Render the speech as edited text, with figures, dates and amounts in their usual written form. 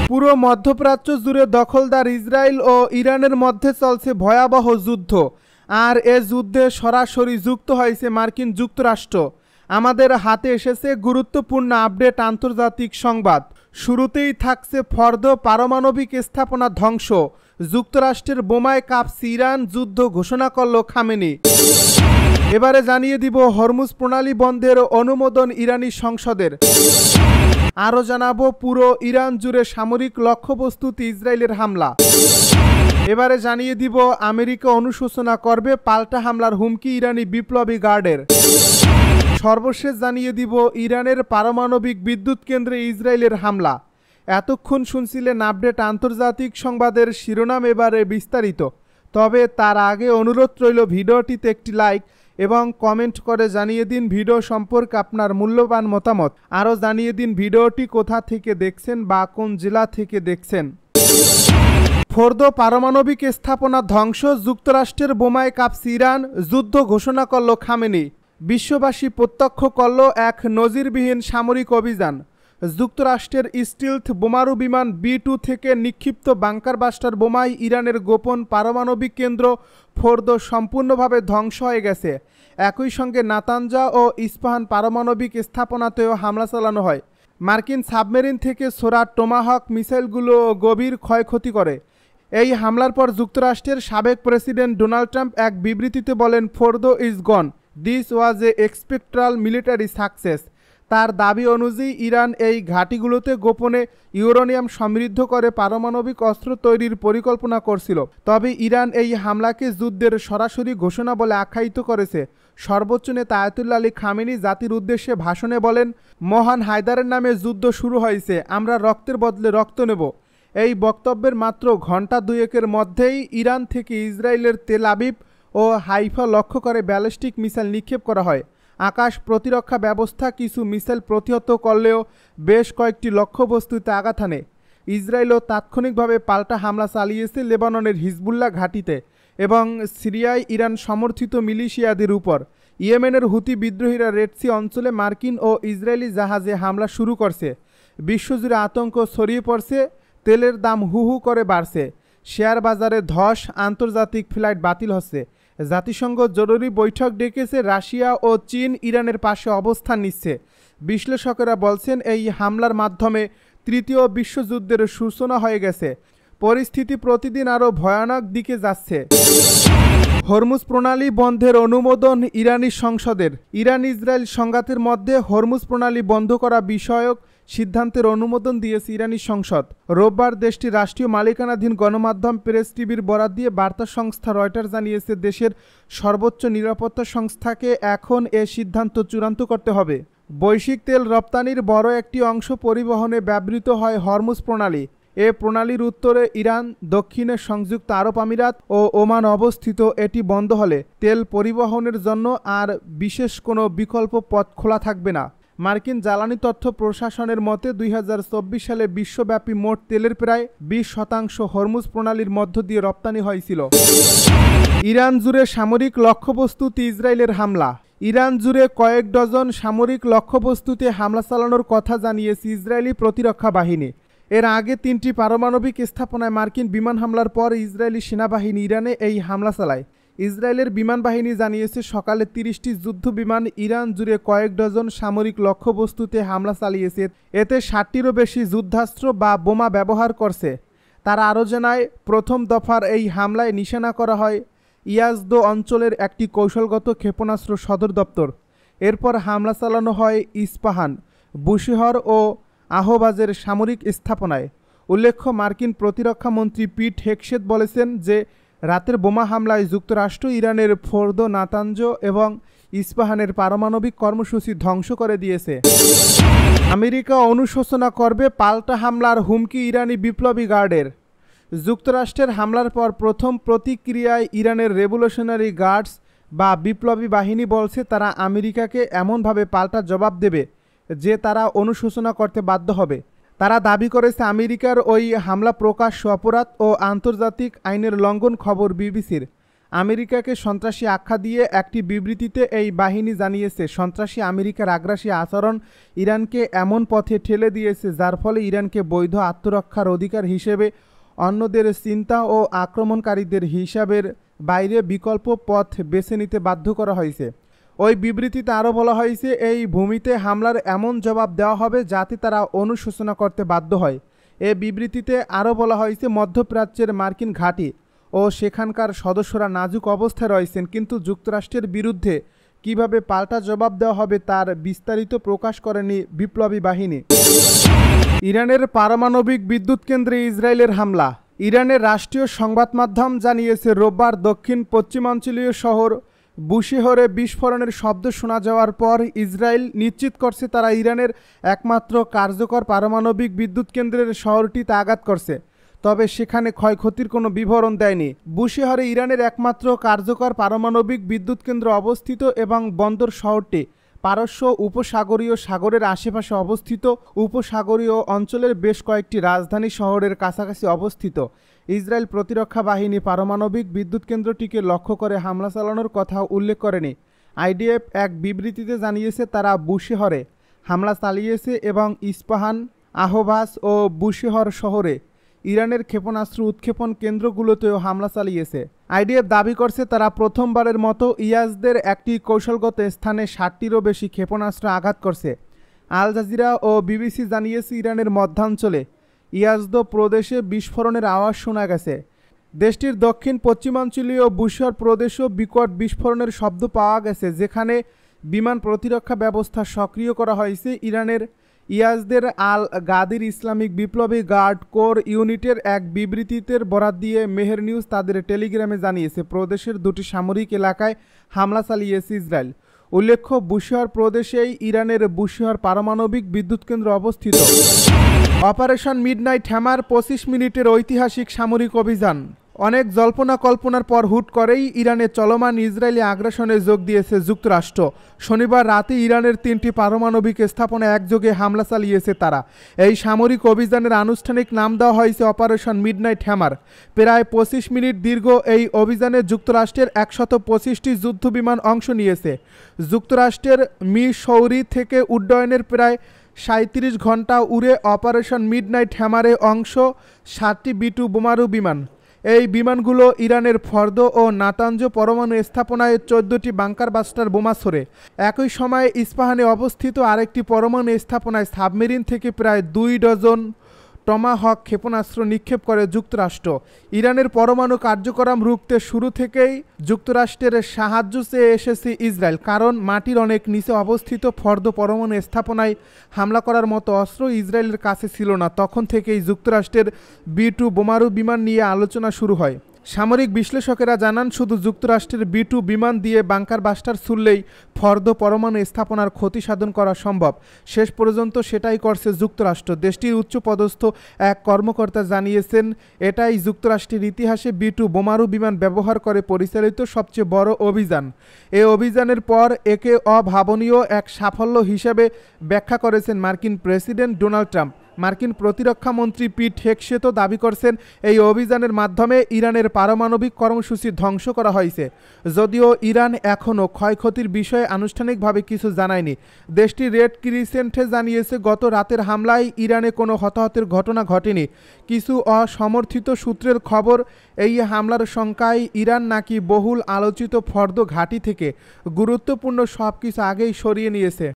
পুরো মধ্যপ্রাচ্য জুড়ে দখলদার ইসরায়েল ও ইরানের মধ্যে চলছে ভয়াবহ যুদ্ধ, আর এ যুদ্ধে সরাসরি যুক্ত হয়েছে মার্কিন যুক্তরাষ্ট্র। আমাদের হাতে এসেছে গুরুত্বপূর্ণ আপডেট আন্তর্জাতিক সংবাদ। শুরুতেই থাকছে ফর্দ পারমাণবিক স্থাপনা ধ্বংস, যুক্তরাষ্ট্রের বোমায় কাঁপছে ইরান, যুদ্ধ ঘোষণা করল খামেনি। এবারে জানিয়ে দিব হরমুজ প্রণালী বন্ধের অনুমোদন ইরানি সংসদের। আরও জানাবো পুরো ইরান জুড়ে সামরিক লক্ষ্যবস্তুতে ইসরায়েলের হামলা। এবারে জানিয়ে দিব আমেরিকা অনুশোচনা করবে পাল্টা হামলার হুমকি ইরানি বিপ্লবী গার্ডের। সর্বশেষ জানিয়ে দিব ইরানের পারমাণবিক বিদ্যুৎ কেন্দ্রে ইসরায়েলের হামলা। এতক্ষণ শুনছিলেন আপডেট আন্তর্জাতিক সংবাদের শিরোনাম, এবারে বিস্তারিত। তবে তার আগে অনুরোধ রইল ভিডিওটিতে একটি লাইক এবং কমেন্ট করে জানিয়ে দিন ভিডিও সম্পর্কে আপনার মূল্যবান মতামত। আরও জানিয়ে দিন ভিডিওটি কোথা থেকে দেখছেন বা কোন জেলা থেকে দেখছেন। ফোর্দো পারমাণবিক স্থাপনা ধ্বংস, যুক্তরাষ্ট্রের বোমায় কাঁপছে ইরান, যুদ্ধ ঘোষণা করল খামেনি। বিশ্ববাসী প্রত্যক্ষ করল এক নজিরবিহীন সামরিক অভিযান। যুক্তরাষ্ট্রের স্টিলথ বোমারু বিমান B-2 থেকে নিক্ষিপ্ত বাংকার বাস্টার বোমায় ইরানের গোপন পারমাণবিক কেন্দ্র ফোর্দো সম্পূর্ণভাবে ধ্বংস হয়ে গেছে। একই সঙ্গে নাতানজা ও ইস্পাহান পারমাণবিক স্থাপনাতেও হামলা চালানো হয়। মার্কিন সাবমেরিন থেকে ছোড়া টোমাহক মিসাইলগুলো গভীর ক্ষয়ক্ষতি করে। এই হামলার পর যুক্তরাষ্ট্রের সাবেক প্রেসিডেন্ট ডোনাল্ড ট্রাম্প এক বিবৃতিতে বলেন, Fordow is gone, this was a spectacular military success. তার দাবি অনুযায়ী ইরান এই ঘাঁটিগুলোতে গোপনে ইউরেনিয়াম সমৃদ্ধ করে পারমাণবিক অস্ত্র তৈরির পরিকল্পনা করছিল। তবে ইরান এই হামলাকে যুদ্ধের সরাসরি ঘোষণা বলে আখ্যায়িত করেছে। সর্বোচ্চ নেতা আয়াতুল্লাহ আলী খামেনি জাতির উদ্দেশ্যে ভাষণে বলেন, মহান হায়দারের নামে যুদ্ধ শুরু হয়েছে, আমরা রক্তের বদলে রক্ত নেব। এই বক্তব্যের মাত্র ঘণ্টা দুয়েকের মধ্যেই ইরান থেকে ইসরায়েলের তেল আবিব ও হাইফা লক্ষ্য করে ব্যালিস্টিক মিসাইল নিক্ষেপ করা হয়। আকাশ প্রতিরক্ষা ব্যবস্থা কিছু মিসাইল প্রতিহত করলেও বেশ কয়েকটি লক্ষ্যবস্তুতে আঘাত হানে। ইসরায়েলও তাৎক্ষণিকভাবে পাল্টা হামলা চালিয়েছে লেবাননের হিজবুল্লাহ ঘাঁটিতে এবং সিরিয়ায় ইরান সমর্থিত মিলিশিয়াদের উপর। ইয়েমেনের হুতি বিদ্রোহীরা রেডসি অঞ্চলে মার্কিন ও ইসরায়েলি জাহাজে হামলা শুরু করছে। বিশ্বজুড়ে আতঙ্ক ছড়িয়ে পড়ছে, তেলের দাম হু হু করে বাড়ছে, শেয়ার বাজারে ধস, আন্তর্জাতিক ফ্লাইট বাতিল হচ্ছে। জাতিসংঘ জরুরি বৈঠক ডেকেছে, রাশিয়া ও চীন ইরানের পাশে অবস্থান নিচ্ছে। বিশ্লেষকেরা বলছেন এই হামলার মাধ্যমে তৃতীয় বিশ্বযুদ্ধের সূচনা হয়ে গেছে। পরিস্থিতি প্রতিদিন আরও ভয়ানক দিকে যাচ্ছে। হরমুজ প্রণালী বন্ধের অনুমোদন ইরানি সংসদের। ইরান ইসরায়েল সংঘাতের মধ্যে হরমুজ প্রণালী বন্ধ করা বিষয়ক সিদ্ধান্তের অনুমোদন দিয়েছে ইরানি সংসদ। রোববার দেশটির রাষ্ট্রীয় মালিকানাধীন গণমাধ্যম প্রেস টিভির বরাত দিয়ে বার্তা সংস্থা রয়টার জানিয়েছে, দেশের সর্বোচ্চ নিরাপত্তা সংস্থাকে এখন এ সিদ্ধান্ত চূড়ান্ত করতে হবে। বৈশ্বিক তেল রপ্তানির বড় একটি অংশ পরিবহনে ব্যবহৃত হয় হরমুজ প্রণালী। এ প্রণালীর উত্তরে ইরান, দক্ষিণে সংযুক্ত আরব আমিরাত ও ওমান অবস্থিত। এটি বন্ধ হলে তেল পরিবহনের জন্য আর বিশেষ কোনো বিকল্প পথ খোলা থাকবে না। মার্কিন জ্বালানি তথ্য প্রশাসনের মতে 2024 সালে বিশ্বব্যাপী মোট তেলের প্রায় 20% হরমুজ প্রণালীর মধ্য দিয়ে রপ্তানি হয়েছিল। ইরান জুড়ে সামরিক লক্ষ্যবস্তুতে ইসরায়েলের হামলা। ইরান জুড়ে কয়েক ডজন সামরিক লক্ষ্যবস্তুতে হামলা চালানোর কথা জানিয়েছে ইসরায়েলি প্রতিরক্ষা বাহিনী। এর আগে 3টি পারমাণবিক স্থাপনায় মার্কিন বিমান হামলার পর ইসরায়েলি সেনাবাহিনী ইরানে এই হামলা চালায়। ইসরায়েলের বিমান বাহিনী জানিয়েছে, সকালে 30টি যুদ্ধ বিমান ইরান জুড়ে কয়েক ডজন সামরিক লক্ষ্যবস্তুতে হামলা চালিয়েছে। এতে 60টিরও বেশি যুদ্ধাস্ত্র বা বোমা ব্যবহার করছে। তারা আরও জানায়, প্রথম দফার এই হামলায় নিশানা করা হয় ইয়াজদো অঞ্চলের একটি কৌশলগত ক্ষেপণাস্ত্র সদর দপ্তর। এরপর হামলা চালানো হয় ইস্পাহান, বুশেহর ও আহবাজের সামরিক স্থাপনায়। উল্লেখ্য, মার্কিন প্রতিরক্ষা মন্ত্রী পিট হেগসেথ বলেছেন যে রাতের বোমা হামলায় যুক্তরাষ্ট্র ইরানের ফোর্দো, নাতানজ এবং ইস্পাহানের পারমাণবিক কর্মসূচি ধ্বংস করে দিয়েছে। আমেরিকা অনুশোচনা করবে পাল্টা হামলার হুমকি ইরানি বিপ্লবী গার্ডের। যুক্তরাষ্ট্রের হামলার পর প্রথম প্রতিক্রিয়ায় ইরানের রেভলিউশনারি গার্ডস বা বিপ্লবী বাহিনী বলছে, তারা আমেরিকাকে এমনভাবে পাল্টা জবাব দেবে যে তারা অনুশোচনা করতে বাধ্য হবে। তারা দাবি করেছে, আমেরিকার ওই হামলা প্রকাশ্য অপরাধ ও আন্তর্জাতিক আইনের লঙ্ঘন। খবর বিবিসির। আমেরিকাকে সন্ত্রাসী আখ্যা দিয়ে একটি বিবৃতিতে এই বাহিনী জানিয়েছে, সন্ত্রাসী আমেরিকার আগ্রাসী আচরণ ইরানকে এমন পথে ঠেলে দিয়েছে যার ফলে ইরানকে বৈধ আত্মরক্ষার অধিকার হিসেবে অন্যদের চিন্তা ও আক্রমণকারীদের হিসাবের বাইরে বিকল্প পথ বেছে নিতে বাধ্য করা হয়েছে। ওই বিবৃতিতে আরও বলা হয়েছে, এই ভূমিতে হামলার এমন জবাব দেওয়া হবে যাতে তারা অনুশোচনা করতে বাধ্য হয়। এ বিবৃতিতে আরও বলা হয়েছে, মধ্যপ্রাচ্যের মার্কিন ঘাঁটি ও সেখানকার সদস্যরা নাজুক অবস্থায় রয়েছেন, কিন্তু যুক্তরাষ্ট্রের বিরুদ্ধে কিভাবে পাল্টা জবাব দেওয়া হবে তার বিস্তারিত প্রকাশ করেনি বিপ্লবী বাহিনী। ইরানের পারমাণবিক বিদ্যুৎ কেন্দ্রে ইসরায়েলের হামলা। ইরানের রাষ্ট্রীয় সংবাদ মাধ্যম জানিয়েছে, রোববার দক্ষিণ পশ্চিমাঞ্চলীয় শহর বুশেহরে বিস্ফোরণের শব্দ শোনা যাওয়ার পর ইসরায়েল নিশ্চিত করছে তারা ইরানের একমাত্র কার্যকর পারমাণবিক বিদ্যুৎ কেন্দ্রের শহরটিতে আঘাত করছে, তবে সেখানে ক্ষয়ক্ষতির কোনো বিবরণ দেয়নি। বুশেহরে ইরানের একমাত্র কার্যকর পারমাণবিক বিদ্যুৎ কেন্দ্র অবস্থিত এবং বন্দর শহরটি পারস্য উপসাগরীয় সাগরের আশেপাশে অবস্থিত। উপসাগরীয় অঞ্চলের বেশ কয়েকটি রাজধানী শহরের কাছাকাছি অবস্থিত। ইসরায়েল প্রতিরক্ষা বাহিনী পারমাণবিক বিদ্যুৎ কেন্দ্রটিকে লক্ষ্য করে হামলা চালানোর কথা উল্লেখ করেনি। আইডিএফ এক বিবৃতিতে জানিয়েছে, তারা বুশেহরে হামলা চালিয়েছে এবং ইস্পাহান, আহবাস ও বুশেহর শহরে ইরানের ক্ষেপণাস্ত্র উৎক্ষেপণ কেন্দ্রগুলোতেও হামলা চালিয়েছে। আইডিএফ দাবি করছে, তারা প্রথমবারের মতো ইয়াজদের একটি কৌশলগত স্থানে 60টিরও বেশি ক্ষেপণাস্ত্র আঘাত করছে। আল জাজিরা ও বিবিসি জানিয়েছে, ইরানের মধ্যাঞ্চলে ইয়াজদ প্রদেশে বিস্ফোরণের আওয়াজ শোনা গেছে। দেশটির দক্ষিণ পশ্চিমাঞ্চলীয় বুশেহর প্রদেশেও বিকট বিস্ফোরণের শব্দ পাওয়া গেছে, যেখানে বিমান প্রতিরক্ষা ব্যবস্থা সক্রিয় করা হয়েছে। ইরানের ইয়াজদের আল গাদির ইসলামিক বিপ্লবী গার্ড কোর ইউনিটের এক বিবৃতিতে বরাত দিয়ে মেহের নিউজ তাদের টেলিগ্রামে জানিয়েছে, প্রদেশের দুটি সামরিক এলাকায় হামলা চালিয়েছে ইসরায়েল। উল্লেখ্য, বুশেহর প্রদেশেই ইরানের বুশেহর পারমাণবিক বিদ্যুৎ কেন্দ্র অবস্থিত। অপারেশন মিডনাইট হ্যামার 25 মিনিটের ঐতিহাসিক সামরিক অভিযান। অনেক জল্পনা কল্পনার পর হুট করেই ইরানের চলমান ইসরায়েলি আগ্রাসনে যোগ দিয়েছে যুক্তরাষ্ট্র। শনিবার রাতে ইরানের 3টি পারমাণবিক স্থাপনায় একযোগে হামলা চালিয়েছে তারা। এই সামরিক অভিযানের আনুষ্ঠানিক নাম দেওয়া হয়েছে অপারেশন মিডনাইট হ্যামার। প্রায় 25 মিনিট দীর্ঘ এই অভিযানে যুক্তরাষ্ট্রের 125টি যুদ্ধবিমান অংশ নিয়েছে। যুক্তরাষ্ট্রের মিসৌরি থেকে উড্ডয়নের প্রায় 37 ঘন্টা উড়ে অপারেশন মিডনাইট হ্যামারে অংশ 7টি B-2 বোমারু বিমান। এই বিমানগুলো ইরানের ফর্দ ও নাতাঞ্জ পরমাণু স্থাপনায় 14টি বাংকার বাস্টার বোমা ছোড়ে। একই সময়ে ইস্পাহানে অবস্থিত আরেকটি পরমাণু স্থাপনায় সাবমেরিন থেকে প্রায় 2 ডজন টমাহক ক্ষেপণাস্ত্র নিক্ষেপ করে যুক্তরাষ্ট্র। ইরানের পরমাণু কার্যক্রম রুখতে শুরু থেকেই যুক্তরাষ্ট্রের সাহায্য চেয়ে এসেছে ইসরায়েল, কারণ মাটির অনেক নিচে অবস্থিত ফর্দ পরমাণু স্থাপনায় হামলা করার মতো অস্ত্র ইসরায়েলের কাছে ছিল না। তখন থেকেই যুক্তরাষ্ট্রের B-2 বোমারু বিমান নিয়ে আলোচনা শুরু হয়। সামরিক বিশ্লেষকেরা জানান, শুধু যুক্তরাষ্ট্রের B-2 বিমান দিয়ে বাংকার বাস্টার ছুড়লেই ফর্দ পরমাণু স্থাপনার ক্ষতি সাধন করা সম্ভব। শেষ পর্যন্ত সেটাই করছে যুক্তরাষ্ট্র। দেশটির উচ্চপদস্থ এক কর্মকর্তা জানিয়েছেন, এটাই যুক্তরাষ্ট্রের ইতিহাসে B-2 বোমারু বিমান ব্যবহার করে পরিচালিত সবচেয়ে বড় অভিযান। এই অভিযানের পর একে অভাবনীয় এক সাফল্য হিসেবে ব্যাখ্যা করেছেন মার্কিন প্রেসিডেন্ট ডোনাল্ড ট্রাম্প। মার্কিন প্রতিরক্ষা মন্ত্রী পিট হেগসেত দাবি করছেন, এই অভিযানের মাধ্যমে ইরানের পারমাণবিক কর্মসূচি ধ্বংস করা হয়েছে। যদিও ইরান এখনও ক্ষয়ক্ষতির বিষয়ে আনুষ্ঠানিকভাবে কিছু জানায়নি। দেশটির রেড ক্রিসেন্টে জানিয়েছে, গত রাতের হামলায় ইরানে কোনো হতাহতের ঘটনা ঘটেনি। কিছু অসমর্থিত সূত্রের খবর, এই হামলার শঙ্কায় ইরান নাকি বহুল আলোচিত ফর্দ ঘাঁটি থেকে গুরুত্বপূর্ণ সব কিছু আগেই সরিয়ে নিয়েছে।